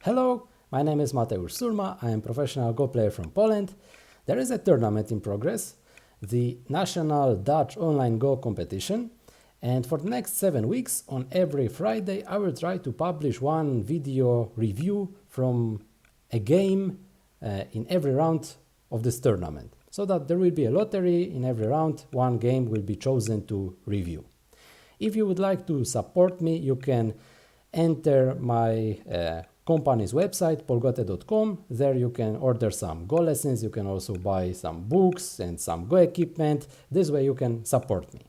Hello, my name is Mateusz Surma. I am a professional Go player from Poland. There is a tournament in progress, the National Dutch Online Go Competition. And for the next 7 weeks, on every Friday, I will try to publish one video review from a game in every round of this tournament. So that there will be a lottery in every round, one game will be chosen to review. If you would like to support me, you can enter my company's website, polgote.com. There you can order some Go lessons, you can also buy some books and some Go equipment. This way you can support me.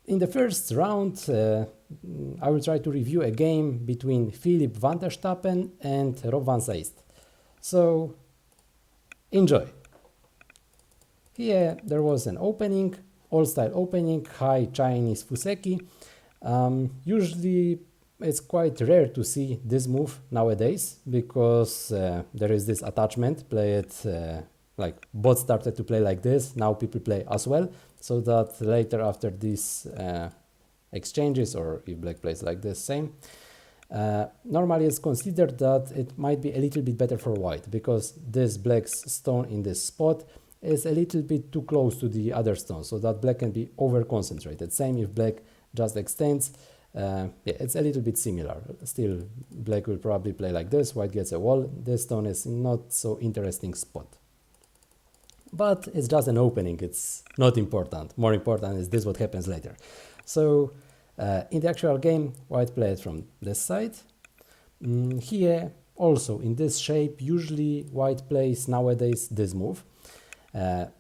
In the first round, I will try to review a game between Filip Vanderstappen and Zeijst. So, enjoy! Here there was an opening, all-style opening, high Chinese Fuseki. Usually it's quite rare to see this move nowadays because there is this attachment, play it like bots started to play like this, now people play as well, so that later after these exchanges, or if black plays like this, same, normally it's considered that it might be a little bit better for white because this black's stone in this spot is a little bit too close to the other stone, so that black can be over concentrated. Same if black just extends, yeah, it's a little bit similar. Still, black will probably play like this, white gets a wall. This stone is not so interesting spot. But it's just an opening, it's not important. More important is this what happens later. So in the actual game, white played from this side. Here also in this shape, usually white plays nowadays this move.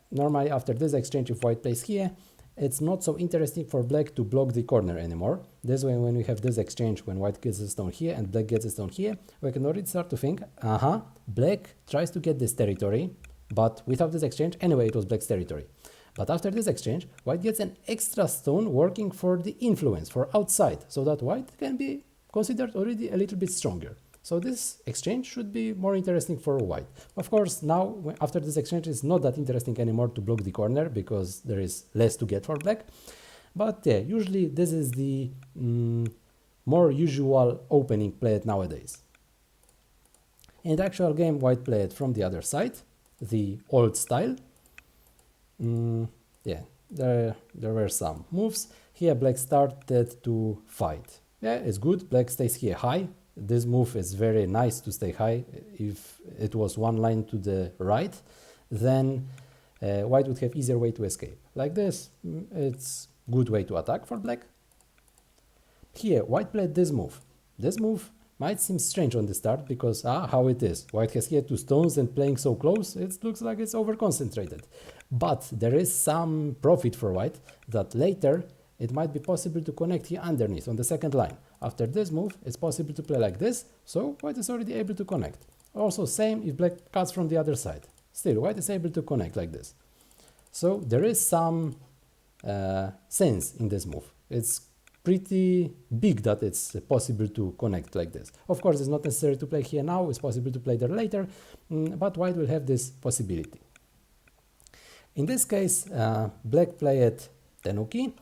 Normally after this exchange, if white plays here, it's not so interesting for black to block the corner anymore. This way, when we have this exchange, when white gets a stone here and black gets a stone here, we can already start to think, black tries to get this territory, but without this exchange, anyway, it was black's territory. But after this exchange, white gets an extra stone working for the influence, for outside, so that white can be considered already a little bit stronger. So this exchange should be more interesting for white. Of course, now, after this exchange, it's not that interesting anymore to block the corner because there is less to get for black. But yeah, usually this is the more usual opening played nowadays. In the actual game, white played from the other side, the old style. Yeah, there were some moves. Here, black started to fight. Yeah, it's good. Black stays here high. This move is very nice to stay high. If it was one line to the right, then white would have easier way to escape. Like this, it's good way to attack for black. Here, white played this move. This move might seem strange on the start because, how it is. White has here two stones and playing so close, it looks like it's over-concentrated. But there is some profit for white that later it might be possible to connect here underneath on the second line. After this move, it's possible to play like this, so white is already able to connect. Also same if black cuts from the other side. Still, white is able to connect like this. So there is some sense in this move. It's pretty big that it's possible to connect like this. Of course, it's not necessary to play here now, it's possible to play there later, but white will have this possibility. In this case, black played tenuki.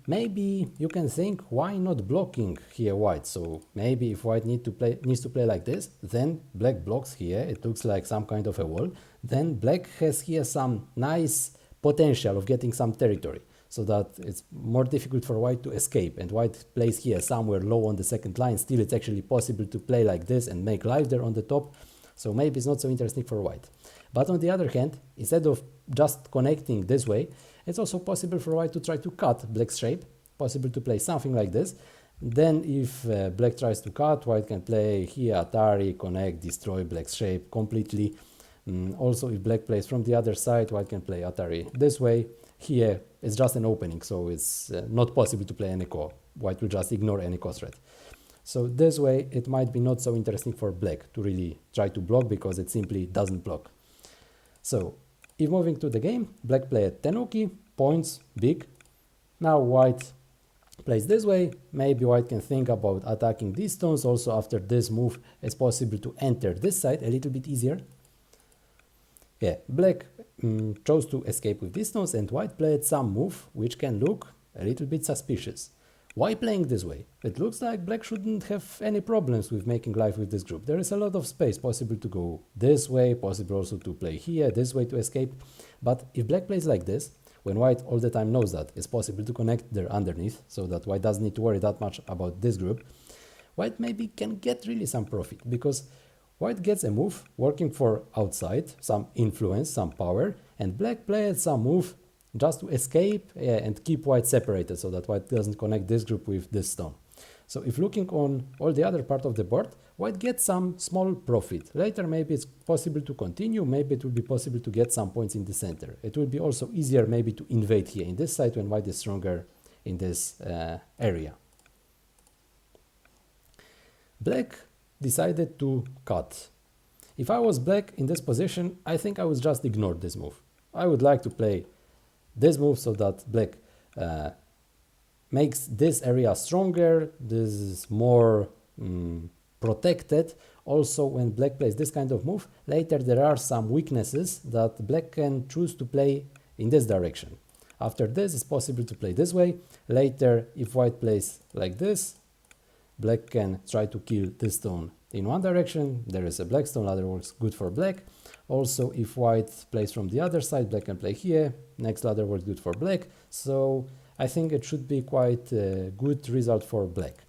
Maybe you can think, why not blocking here white? So maybe if white needs to play like this, then black blocks here, it looks like some kind of a wall. Then black has here some nice potential of getting some territory, so that it's more difficult for white to escape, and white plays here somewhere low on the second line. Still, it's actually possible to play like this and make life there on the top, so maybe it's not so interesting for white. But on the other hand, instead of just connecting this way, it's also possible for white to try to cut black's shape, possible to play something like this. Then if black tries to cut, white can play here Atari, connect, destroy black's shape completely. Also, if black plays from the other side, white can play Atari this way. Here, it's just an opening, so it's not possible to play any ko. White will just ignore any ko threat. So this way, it might be not so interesting for black to really try to block because it simply doesn't block. So, if moving to the game, black played tenuki, points, big. Now white plays this way. Maybe white can think about attacking these stones. Also, after this move, it's possible to enter this side a little bit easier. Yeah, black chose to escape with these stones, and white played some move which can look a little bit suspicious. Why playing this way? It looks like black shouldn't have any problems with making life with this group. There is a lot of space possible to go this way, possible also to play here, this way to escape. But if black plays like this, when white all the time knows that it's possible to connect there underneath, so that white doesn't need to worry that much about this group, white maybe can get really some profit, because white gets a move working for outside, some influence, some power, and black plays some move just to escape and keep white separated, so that white doesn't connect this group with this stone. So if looking on all the other part of the board, white gets some small profit. Later maybe it's possible to continue, maybe it will be possible to get some points in the center. It will be also easier maybe to invade here in this side when white is stronger in this area. Black decided to cut. If I was black in this position, I think I would just ignore this move. I would like to play this move so that black makes this area stronger, this is more protected. Also, when black plays this kind of move, later there are some weaknesses that black can choose to play in this direction. After this, it's possible to play this way. Later, if white plays like this, black can try to kill this stone in one direction. There is a black stone, ladder works good for black. Also, if white plays from the other side, black can play here. Next ladder works good for black. So I think it should be quite a good result for black.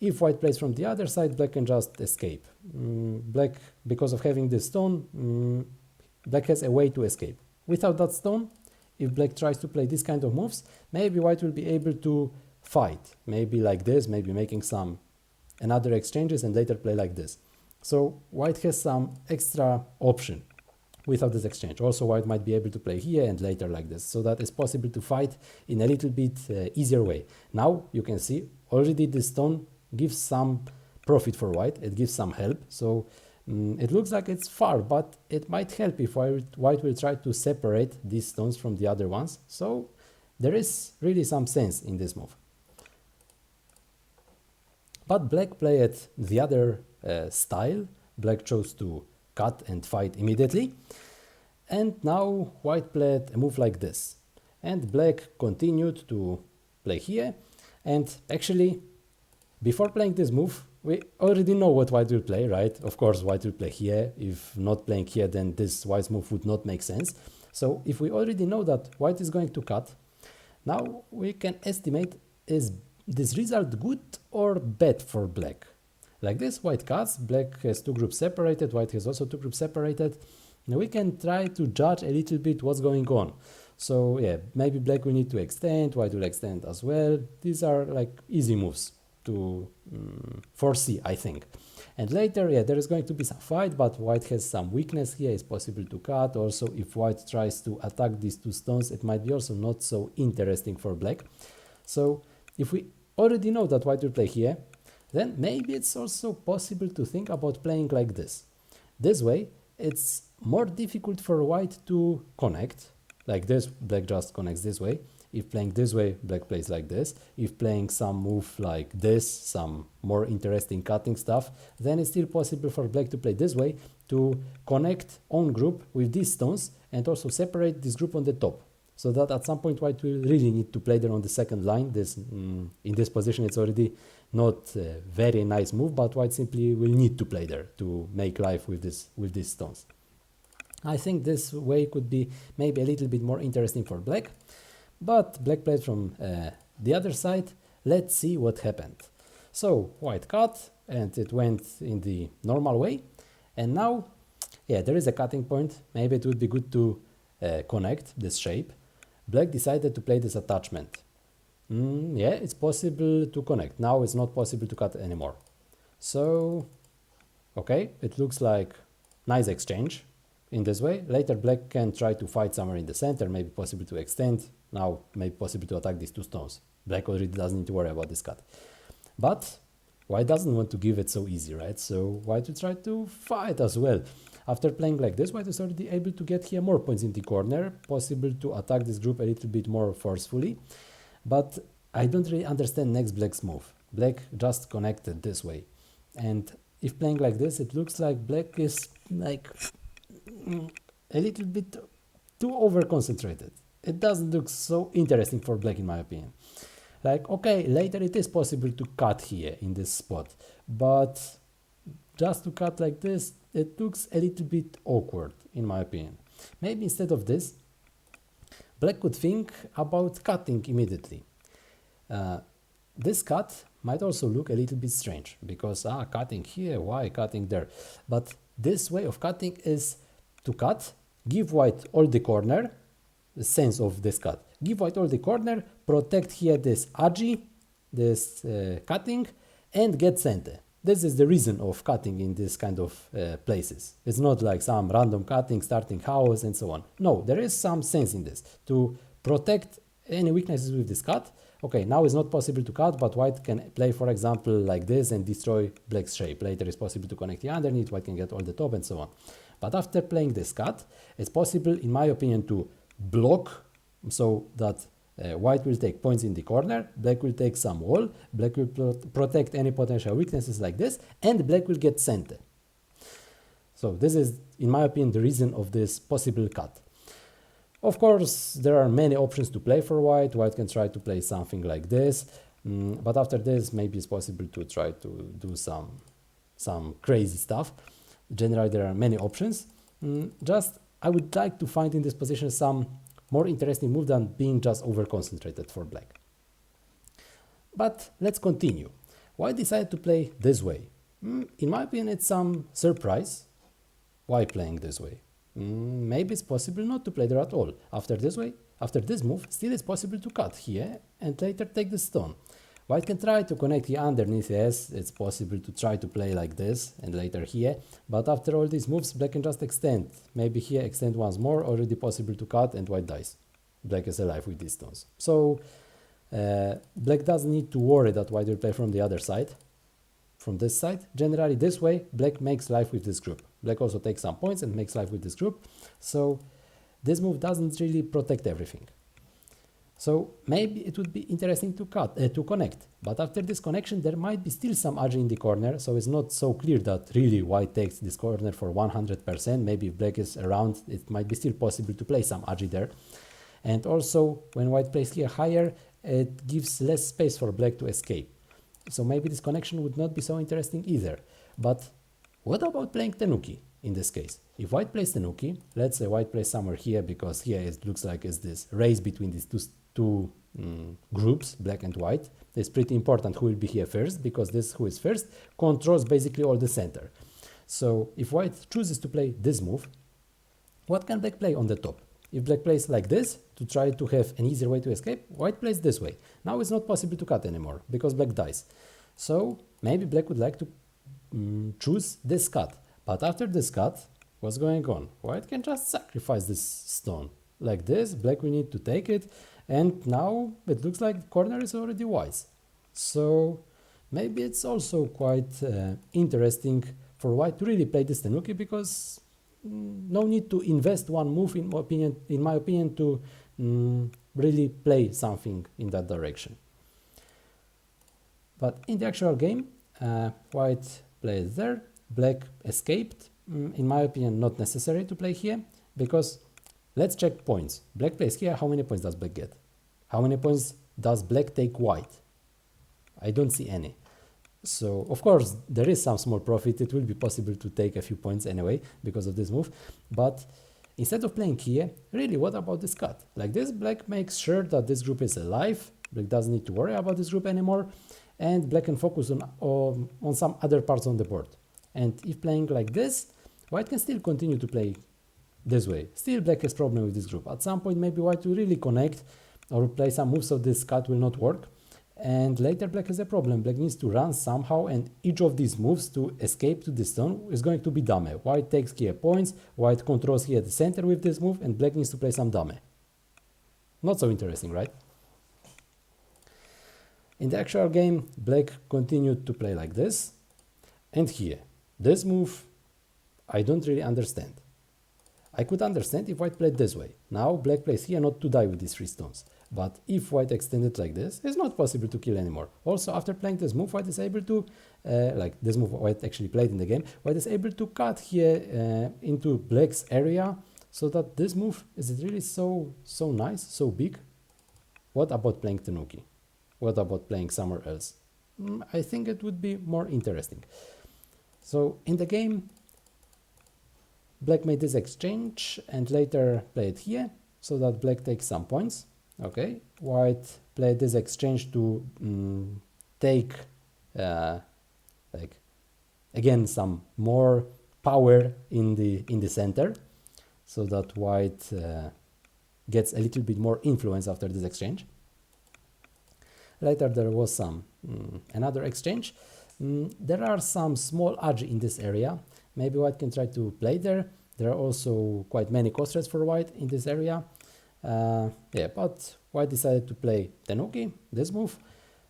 If white plays from the other side, black can just escape. Black, because of having this stone, black has a way to escape. Without that stone, if black tries to play this kind of moves, maybe white will be able to fight. Maybe like this, maybe making some another exchanges and later play like this. So white has some extra option without this exchange. Also, white might be able to play here and later like this, so that it's possible to fight in a little bit easier way. Now you can see already this stone gives some profit for white, it gives some help. So it looks like it's far, but it might help if white will try to separate these stones from the other ones. So there is really some sense in this move. But black played the other style. Black chose to cut and fight immediately. And now white played a move like this. And black continued to play here. And actually, before playing this move, we already know what white will play, right? Of course, white will play here. If not playing here, then this white's move would not make sense. So if we already know that white is going to cut, now we can estimate, is this result good or bad for black? Like this, white cuts, black has two groups separated, white has also two groups separated. Now we can try to judge a little bit what's going on. So yeah, maybe black will need to extend, white will extend as well. These are like easy moves to foresee, I think. And later, yeah, there is going to be some fight, but white has some weakness here. It's possible to cut. Also, if white tries to attack these two stones, it might be also not so interesting for black. So if we already know that white will play here, then maybe it's also possible to think about playing like this. This way, it's more difficult for white to connect. Like this, black just connects this way. If playing this way, black plays like this. If playing some move like this, some more interesting cutting stuff, then it's still possible for black to play this way, to connect own group with these stones and also separate this group on the top. So that at some point white will really need to play there on the second line. This in this position it's already not a very nice move, but white simply will need to play there to make life with these stones. I think this way could be maybe a little bit more interesting for black, but black played from the other side. Let's see what happened. So white cut and it went in the normal way, and now yeah, there is a cutting point. Maybe it would be good to connect this shape. Black decided to play this attachment. Yeah, it's possible to connect. Now it's not possible to cut anymore. So, okay, it looks like nice exchange in this way. Later black can try to fight somewhere in the center, maybe possible to extend. Now maybe possible to attack these two stones. Black already doesn't need to worry about this cut. But white doesn't want to give it so easy, right? So white will try to fight as well. After playing like this, white is already able to get here more points in the corner, possible to attack this group a little bit more forcefully. But I don't really understand next black's move. Black just connected this way. And if playing like this, it looks like black is like a little bit too over-concentrated. It doesn't look so interesting for black in my opinion. like, okay, later it is possible to cut here in this spot, but just to cut like this, it looks a little bit awkward in my opinion. Maybe instead of this, black could think about cutting immediately. This cut might also look a little bit strange because cutting here, why cutting there? But this way of cutting is to cut, give white all the corner, the sense of this cut. Give white all the corner, protect here this agi, this cutting, and get center. This is the reason of cutting in this kind of places. It's not like some random cutting, starting house and so on. No, there is some sense in this to protect any weaknesses with this cut. Okay, now it's not possible to cut, but white can play, for example, like this and destroy black's shape. Later it's possible to connect the underneath, white can get all the top and so on. But after playing this cut, it's possible, in my opinion, to block so that white will take points in the corner, black will take some wall, black will protect any potential weaknesses like this, and black will get center. So this is, in my opinion, the reason of this possible cut. Of course, there are many options to play for white. White can try to play something like this, but after this, maybe it's possible to try to do some crazy stuff. Generally, there are many options. Just, I would like to find in this position some more interesting move than being just over-concentrated for black. But let's continue. White decided to play this way. In my opinion, it's some surprise. Why playing this way? Maybe it's possible not to play there at all. After this move, still it's possible to cut here and later take the stone. White can try to connect here underneath, yes, it's possible to try to play like this and later here, but after all these moves, black can just extend. Maybe here extend once more, already possible to cut and white dies. Black is alive with these stones. So black doesn't need to worry that white will play from the other side, from this side. Generally this way, black makes life with this group. Black also takes some points and makes life with this group. So this move doesn't really protect everything. So maybe it would be interesting to connect, but after this connection there might be still some agi in the corner, so it's not so clear that really white takes this corner for 100%. Maybe if black is around, it might be still possible to play some agi there. And also when white plays here higher, it gives less space for black to escape. So maybe this connection would not be so interesting either. But what about playing tenuki in this case? If white plays tenuki, let's say white plays somewhere here, because here it looks like it's this race between these two groups, black and white. It's pretty important who will be here first, because this who is first controls basically all the center. So if white chooses to play this move, what can black play on the top? If black plays like this to try to have an easier way to escape, white plays this way. Now it's not possible to cut anymore because black dies. So maybe black would like to choose this cut. But after this cut, what's going on? White can just sacrifice this stone. Like this, black will need to take it, and now it looks like the corner is already wise. So maybe it's also quite interesting for white to really play this tenuki, because no need to invest one move, in my opinion, to really play something in that direction. But in the actual game, white plays there, black escaped. In my opinion, not necessary to play here, because let's check points. Black plays here, how many points does black get? How many points does black take white? I don't see any. So, of course, there is some small profit. It will be possible to take a few points anyway because of this move. But instead of playing here, really, what about this cut? Like this, black makes sure that this group is alive. Black doesn't need to worry about this group anymore. And black can focus on some other parts on the board. And if playing like this, white can still continue to play this way. Still, black has problem with this group. At some point, maybe white will really connect or play some moves so this cut will not work. And later, black has a problem. Black needs to run somehow, and each of these moves to escape to the stone is going to be dame. White takes here points, white controls here the center with this move, and black needs to play some dame. Not so interesting, right? In the actual game, black continued to play like this. And here, this move, I don't really understand. I could understand if white played this way. Now black plays here not to die with these 3 stones. But if white extended like this, it's not possible to kill anymore. Also, after playing this move, white is able to, like this move white actually played in the game, white is able to cut here into black's area, so that this move is really so nice, so big. What about playing tenuki? What about playing somewhere else? I think it would be more interesting. So in the game, black made this exchange and later played here, so that black takes some points. Okay, white played this exchange to take like again some more power in the center, so that white gets a little bit more influence after this exchange. Later there was some another exchange. There are some small agi in this area. Maybe white can try to play there. There are also quite many cost threats for white in this area. Yeah, but white decided to play tenuki, this move.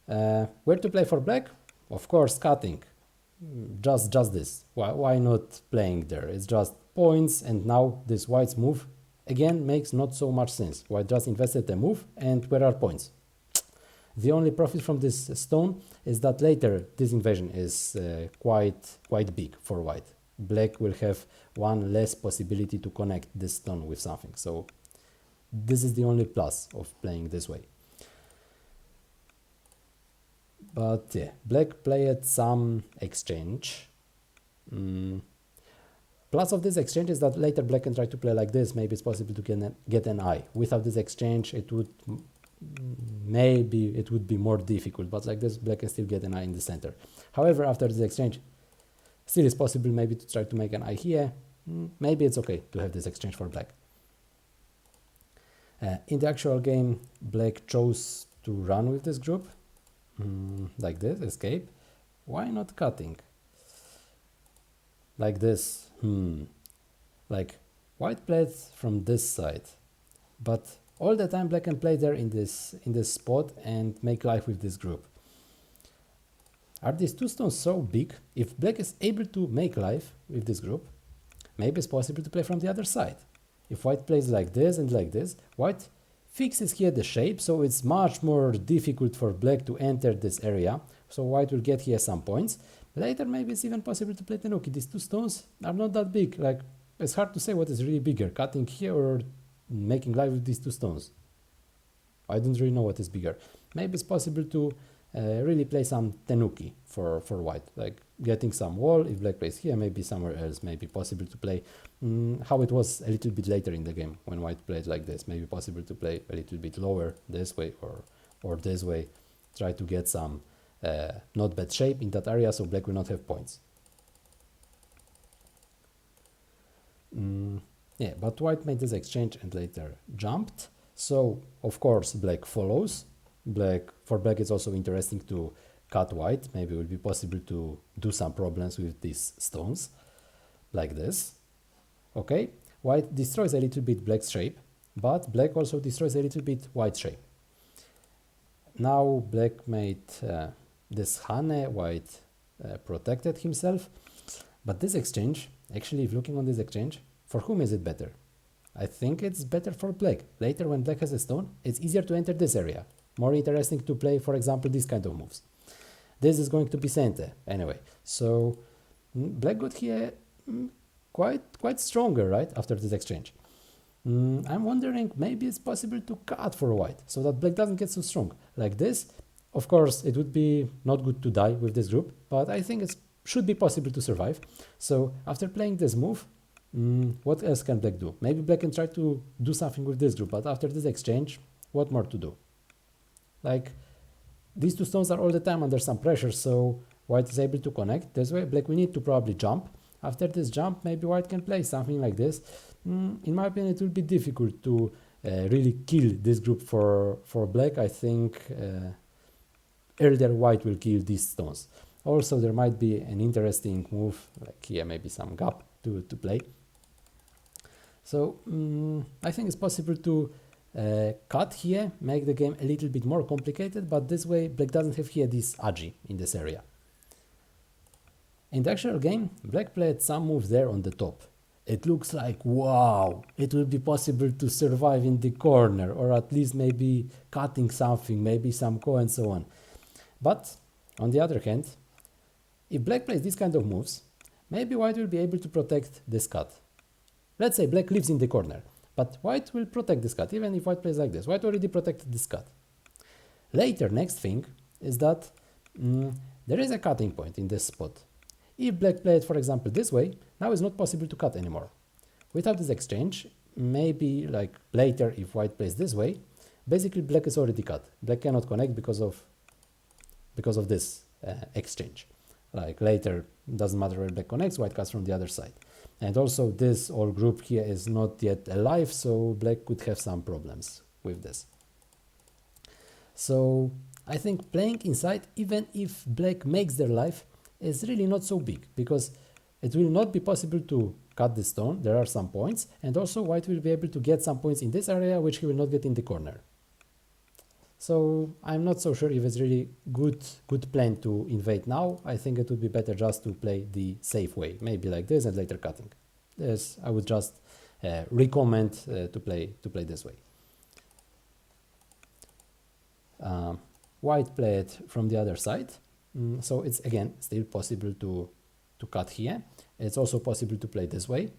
Where to play for black? Of course, cutting. Just this. Why not playing there? It's just points, and now this white's move again makes not so much sense. White just invested a move, and where are points? The only profit from this stone is that later this invasion is quite big for white. Black will have one less possibility to connect this stone with something. So this is the only plus of playing this way. But yeah, black played some exchange. Plus of this exchange is that later black can try to play like this. Maybe it's possible to get an eye. Without this exchange, it would be more difficult, but like this black can still get an eye in the center. However, after this exchange, still it's possible maybe to try to make an eye here. Maybe it's okay to have this exchange for black. In the actual game, black chose to run with this group, like this, escape. Why not cutting? Like this, like white played from this side, but all the time black can play there in this spot and make life with this group. Are these two stones so big? If black is able to make life with this group, maybe it's possible to play from the other side. If white plays like this and like this, white fixes here the shape, so it's much more difficult for black to enter this area. So white will get here some points. Later maybe it's even possible to play tenuki. These two stones are not that big. Like, it's hard to say what is really bigger, cutting here or making life with these two stones. I don't really know what is bigger. Maybe it's possible to really play some tenuki for white, like getting some wall. If black plays here, maybe somewhere else, maybe possible to play how it was a little bit later in the game when white played like this. Maybe possible to play a little bit lower this way or this way, try to get some not bad shape in that area, so black will not have points. Yeah, but white made this exchange and later jumped. So of course black follows. For black it's also interesting to cut white. Maybe it will be possible to do some problems with these stones, like this. Okay, white destroys a little bit black's shape, but black also destroys a little bit white's shape. Now black made this hane, white protected himself. But this exchange, actually if looking on this exchange, for whom is it better? I think it's better for black. Later when black has a stone, it's easier to enter this area. More interesting to play, for example, this kind of moves. This is going to be center anyway. So black got here quite stronger, right, after this exchange. I'm wondering maybe it's possible to cut for white so that black doesn't get so strong. Like this, of course, it would be not good to die with this group, but I think it should be possible to survive. So after playing this move, what else can black do? Maybe black can try to do something with this group, but after this exchange, what more to do? Like, these two stones are all the time under some pressure, so white is able to connect. This way, black will need to probably jump. After this jump, maybe white can play something like this. In my opinion, it will be difficult to really kill this group for black. I think earlier white will kill these stones. Also, there might be an interesting move, like here, maybe some gap to play. So I think it's possible to cut here, make the game a little bit more complicated, but this way black doesn't have here this agi in this area. In the actual game, black played some moves there on the top. It looks like, wow, it will be possible to survive in the corner, or at least maybe cutting something, maybe some ko and so on. But on the other hand, if black plays this kind of moves, maybe white will be able to protect this cut. Let's say black lives in the corner, but white will protect this cut, even if white plays like this. White already protected this cut. Later, next thing is that there is a cutting point in this spot. If black played, for example, this way, now it's not possible to cut anymore. Without this exchange, maybe like later if white plays this way, basically black is already cut. Black cannot connect because of this exchange. Like later, doesn't matter where black connects, white cuts from the other side. And also this whole group here is not yet alive, so black could have some problems with this. So I think playing inside, even if black makes their life, is really not so big, because it will not be possible to cut the stone. There are some points, and also white will be able to get some points in this area which he will not get in the corner. So I'm not so sure if it's really good plan to invade now. I think it would be better just to play the safe way, maybe like this and later cutting. Yes, I would just recommend to play this way. White played from the other side, so it's again still possible to cut here. It's also possible to play this way.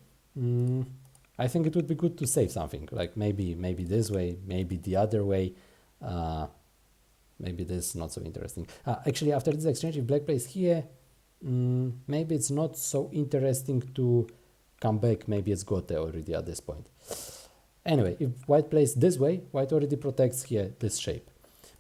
I think it would be good to save something, like maybe this way, maybe the other way. Maybe this is not so interesting. Actually, after this exchange, if black plays here, maybe it's not so interesting to come back. Maybe it's gote already at this point. Anyway, if white plays this way, white already protects here this shape.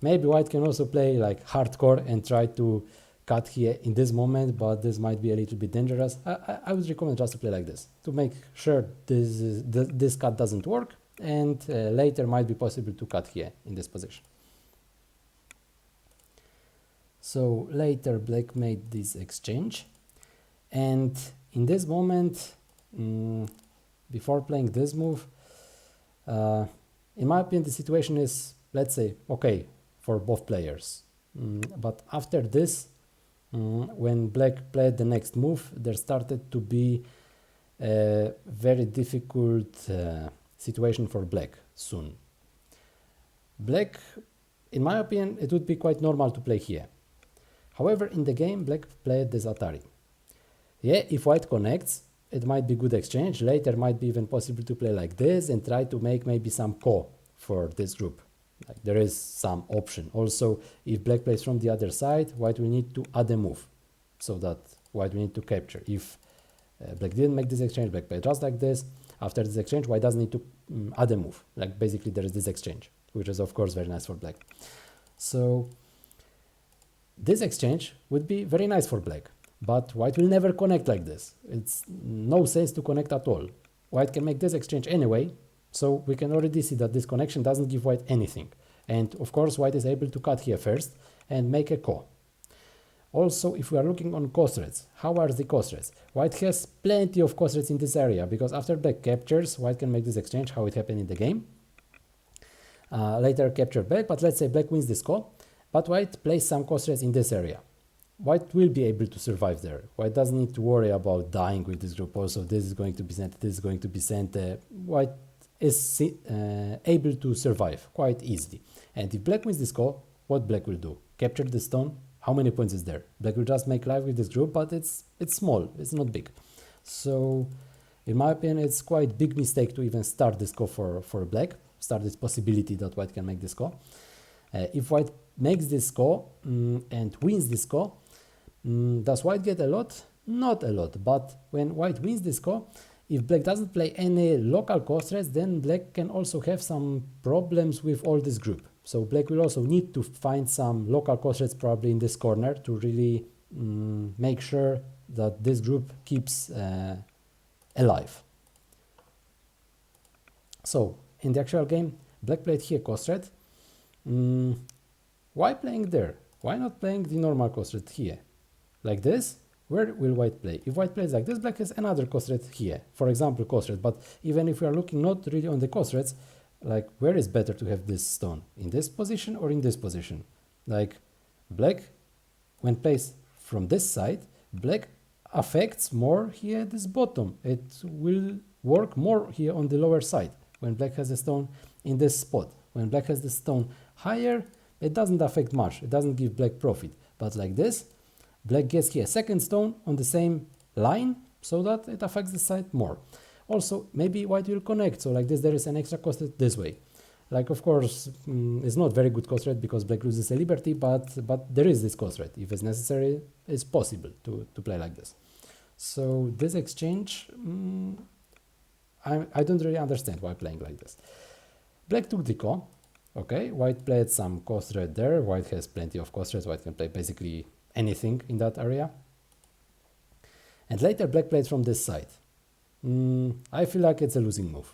Maybe white can also play like hardcore and try to cut here in this moment, but this might be a little bit dangerous. I would recommend just to play like this, to make sure this cut doesn't work, and later might be possible to cut here in this position. So later black made this exchange, and in this moment, before playing this move, in my opinion the situation is, let's say, okay for both players. But after this, when black played the next move, there started to be a very difficult situation for black soon. Black, in my opinion, it would be quite normal to play here. However, in the game, black played this Atari. Yeah, if white connects, it might be good exchange. Later might be even possible to play like this and try to make maybe some ko for this group. Like there is some option. Also, if black plays from the other side, white will need to add a move, so that white will need to capture. If black didn't make this exchange, black played just like this. After this exchange, white doesn't need to add a move. Like basically there is this exchange, which is of course very nice for black. So this exchange would be very nice for black, but white will never connect like this. It's no sense to connect at all. White can make this exchange anyway, so we can already see that this connection doesn't give white anything. And of course white is able to cut here first and make a ko. Also, if we are looking on ko threads, how are the ko threads? White has plenty of ko threads in this area, because after black captures, white can make this exchange, how it happened in the game. Later capture back, but let's say black wins this ko, but white plays some ko threads in this area. White will be able to survive there. White doesn't need to worry about dying with this group. Also, this is going to be sent, this is going to be sent. White is able to survive quite easily. And if black wins this ko, what black will do? Capture the stone. How many points is there? Black will just make life with this group, but it's small, it's not big. So in my opinion, it's quite big mistake to even start this ko for black, start this possibility that white can make this ko. If white makes this ko and wins this ko, does white get a lot? Not a lot, but when white wins this ko, if black doesn't play any local ko threads, then black can also have some problems with all this group. So black will also need to find some local ko threads probably in this corner to really make sure that this group keeps alive. So in the actual game, black played here ko thread. Why playing there? Why not playing the normal ko thread here? Like this? Where will white play? If white plays like this, black has another ko thread here. For example, ko thread. But even if we are looking not really on the ko threads, like where is better to have this stone? In this position or in this position? Like black, when placed from this side, black affects more here this bottom. It will work more here on the lower side when black has the stone in this spot. When black has the stone higher, it doesn't affect much. It doesn't give black profit. But like this, black gets here a second stone on the same line, so that it affects the side more. Also, maybe white will connect, so like this there is an extra cost this way. Like, of course, it's not very good cost rate because black loses a liberty, but there is this cost rate. If it's necessary, it's possible to play like this. So this exchange, I don't really understand why playing like this. Black took the ko. Okay, white played some cost rate there. White has plenty of cost rates. White can play basically anything in that area. And later black played from this side. I feel like it's a losing move.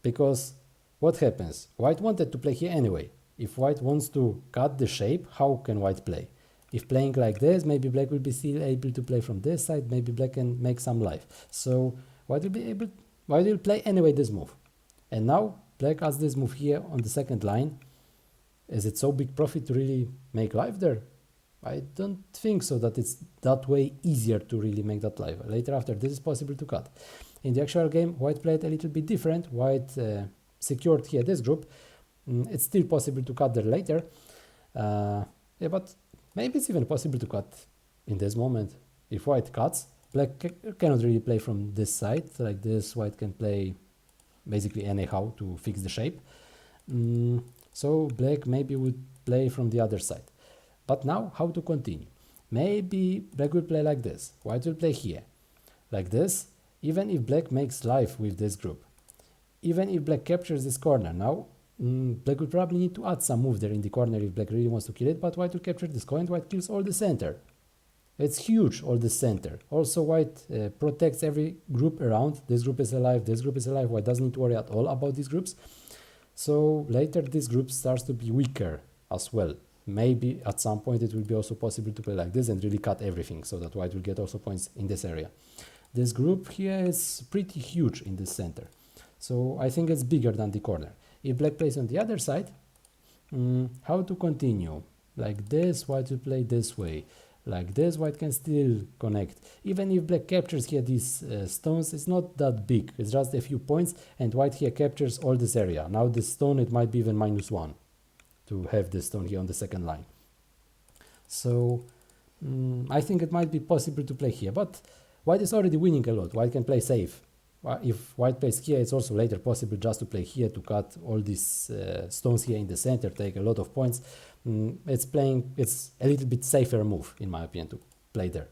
Because what happens? White wanted to play here anyway. If white wants to cut the shape, how can white play? If playing like this, maybe black will be still able to play from this side. Maybe black can make some life. So white will play anyway this move. And now black has this move here on the second line. Is it so big profit to really make life there? I don't think so, that it's that way easier to really make that life. Later after this is possible to cut. In the actual game, white played a little bit different. White secured here this group. It's still possible to cut there later. Yeah, but maybe it's even possible to cut in this moment. If white cuts, black cannot really play from this side. Like this, white can play basically anyhow to fix the shape. So black maybe would play from the other side. But now, how to continue? Maybe black will play like this. White will play here. Like this, even if black makes life with this group. Even if black captures this corner. Now, black will probably need to add some move there in the corner if black really wants to kill it, but white will capture this coin. White kills all the center. It's huge, all the center. Also, white protects every group around. This group is alive, this group is alive. White doesn't need to worry at all about these groups. So later this group starts to be weaker as well. Maybe at some point it will be also possible to play like this and really cut everything so that white will get also points in this area. This group here is pretty huge in this center. So I think it's bigger than the corner. If black plays on the other side, how to continue? Like this, white will play this way. Like this, white can still connect. Even if black captures here these stones, it's not that big. It's just a few points, and white here captures all this area. Now this stone, it might be even -1 to have this stone here on the second line. So I think it might be possible to play here, but white is already winning a lot. White can play safe. If white plays here, it's also later possible just to play here to cut all these stones here in the center, take a lot of points. It's a little bit safer move, in my opinion, to play there.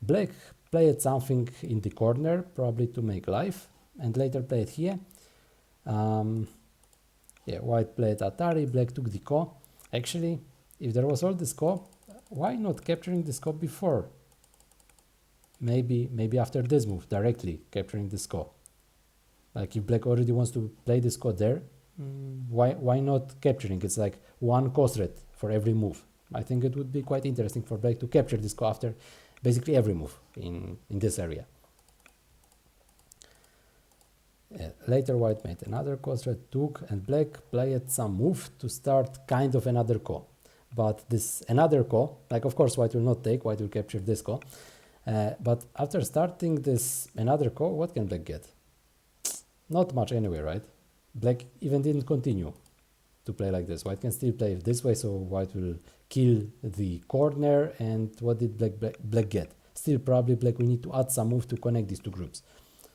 Black played something in the corner, probably to make life, and later played here. Yeah, white played Atari, black took the ko. Actually, if there was all this ko, why not capturing this ko before? Maybe after this move, directly capturing this ko. Like if black already wants to play this ko there, why not capturing? It's like one cost rate for every move. I think it would be quite interesting for black to capture this ko after basically every move in this area. Later white made another cost rate, took, and black played some move to start kind of another ko. But this another ko, like of course white will not take, white will capture this ko. But after starting this another ko, what can black get? Not much anyway, right? Black even didn't continue to play like this. White can still play this way, so white will kill the corner. And what did black get? Still probably black will need to add some move to connect these two groups.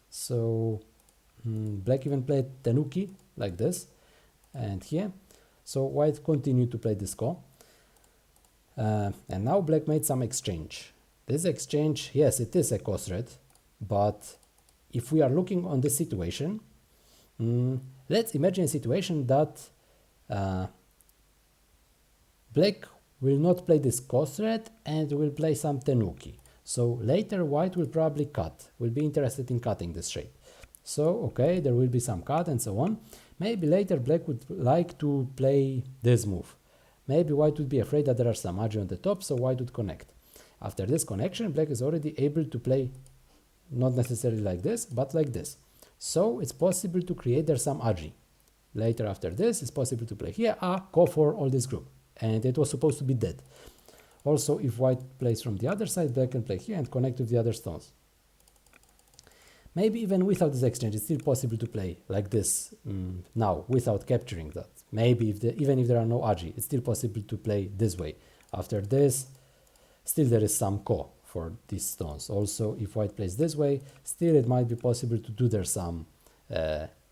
So black even played tenuki like this and here. So white continued to play this ko. And now black made some exchange. This exchange, yes, it is a cost rate, but if we are looking on this situation, let's imagine a situation that black will not play this cost rate and will play some tenuki. So later white will probably cut, will be interested in cutting this shape. So, okay, there will be some cut and so on. Maybe later black would like to play this move. Maybe white would be afraid that there are some agi on the top, so white would connect. After this connection, black is already able to play not necessarily like this, but like this. So it's possible to create there some agi. Later after this, it's possible to play here a ko for all this group. And it was supposed to be dead. Also, if white plays from the other side, black can play here and connect with the other stones. Maybe even without this exchange, it's still possible to play like this now, without capturing that. Maybe even if there are no agi, it's still possible to play this way. After this, still there is some ko for these stones. Also, if white plays this way, still it might be possible to do there some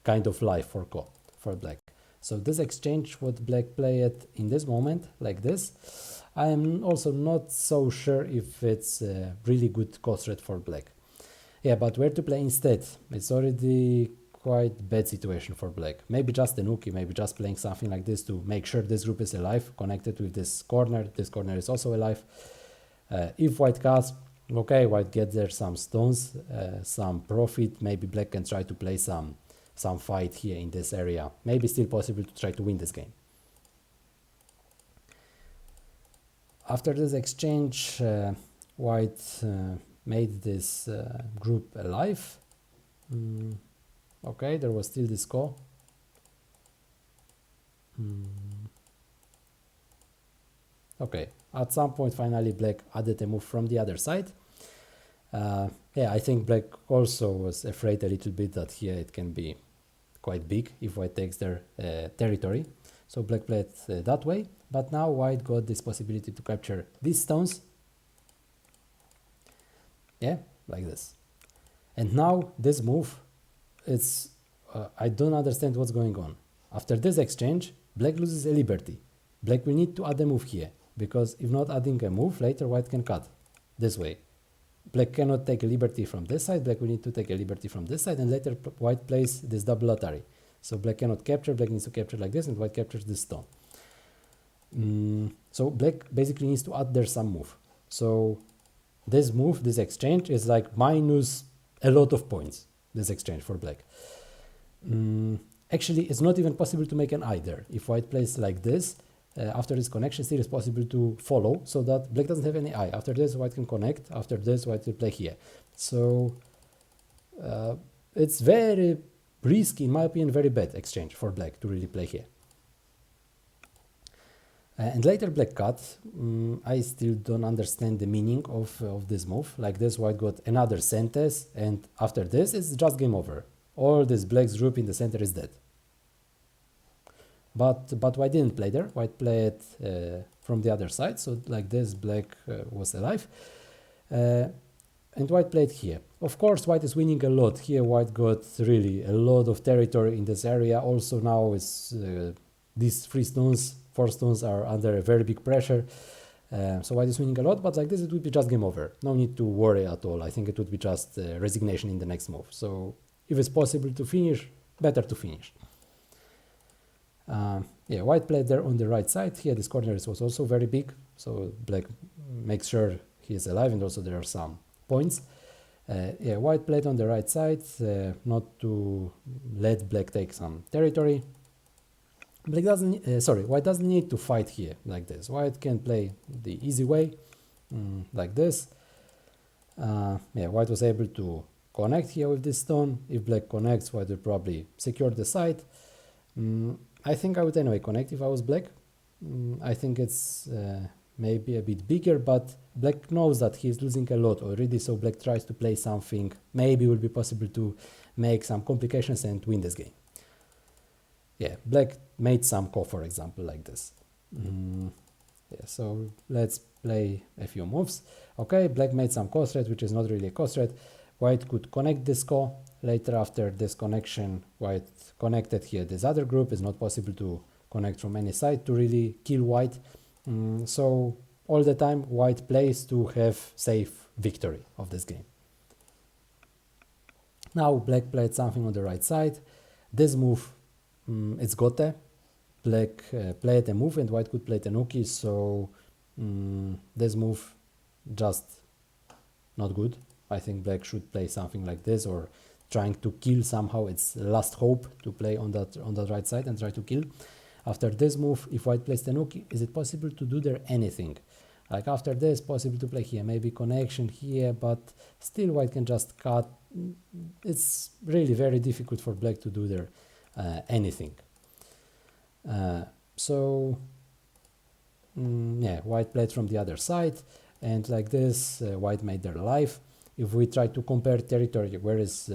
kind of life for black. So this exchange what black played in this moment like this, I am also not so sure if it's a really good cost rate for black. Yeah, but where to play instead? It's already quite bad situation for black. Maybe just a Nuki, maybe just playing something like this to make sure this group is alive, connected with this corner is also alive. If white cuts, okay, white gets there some stones, some profit, maybe black can try to play some fight here in this area. Maybe still possible to try to win this game. After this exchange, white made this group alive. Okay, there was still this call. Okay, at some point finally black added a move from the other side. Yeah, I think black also was afraid a little bit that here it can be quite big if white takes their territory. So black played that way, but now white got this possibility to capture these stones. Yeah, like this. And now this move, it's I don't understand what's going on. After this exchange, black loses a liberty. Black will need to add a move here, because if not adding a move, later white can cut this way. Black cannot take a liberty from this side, black will need to take a liberty from this side, and later white plays this double Atari. So black cannot capture, black needs to capture like this, and white captures this stone. So black basically needs to add there some move. So this move, this exchange is like minus a lot of points, this exchange for black. Actually, it's not even possible to make an either. If white plays like this, after this connection, still is possible to follow, so that black doesn't have any eye. After this, white can connect. After this, white will play here. So it's very risky, in my opinion, very bad exchange for black to really play here. And later black cut. I still don't understand the meaning of this move. Like this, white got another sentence, and after this, it's just game over. All this black's group in the center is dead. But white didn't play there. White played from the other side, so like this, black was alive. And white played here. Of course, white is winning a lot. Here, white got really a lot of territory in this area. Also now, these 4 stones are under a very big pressure. So white is winning a lot, but like this, it would be just game over. No need to worry at all. I think it would be just resignation in the next move. So if it's possible to finish, better to finish. Yeah, white played there on the right side. Here, this corner was also very big, so black makes sure he is alive, and also there are some points. Yeah, white played on the right side, not to let black take some territory. White doesn't need to fight here like this. White can play the easy way, like this. Yeah, white was able to connect here with this stone. If black connects, white will probably secure the side. I think I would anyway connect if I was black. I think it's maybe a bit bigger, but black knows that he's losing a lot already, so black tries to play something. Maybe it will be possible to make some complications and win this game. Yeah, black made some call, for example, like this. Yeah, so let's play a few moves. Okay, black made some cost rate, which is not really a cost rate. White could connect this call. Later, after this connection, white connected here. This other group is not possible to connect from any side to really kill white. So all the time, white plays to have safe victory of this game. Now black played something on the right side. This move, it's gote. Black played a move and white could play tenuki. So this move just not good. I think black should play something like this, or trying to kill somehow. It's last hope to play on that right side and try to kill. After this move, if white plays tenuki, is it possible to do there anything? Like after this, possible to play here, maybe connection here, but still white can just cut. It's really very difficult for black to do there anything. So yeah, white played from the other side, and like this, white made their life. If we try to compare territory, where is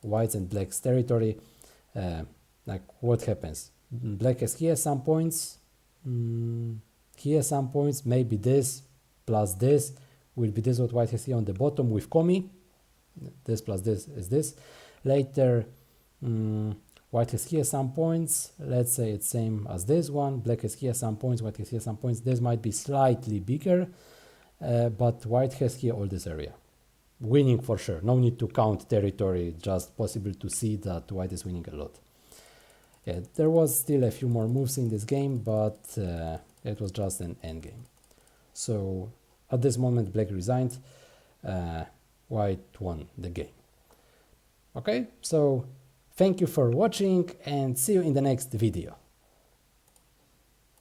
white's and black's territory, like what happens? Black has here some points, here some points, maybe this plus this will be this what white has here on the bottom with komi. This plus this is this. Later, White has here some points. Let's say it's same as this one. Black has here some points. White has here some points. This might be slightly bigger, but white has here all this area. Winning for sure. No need to count territory. Just possible to see that white is winning a lot. Yeah, there was still a few more moves in this game, but it was just an endgame. So at this moment, black resigned. White won the game. Okay, so thank you for watching and see you in the next video.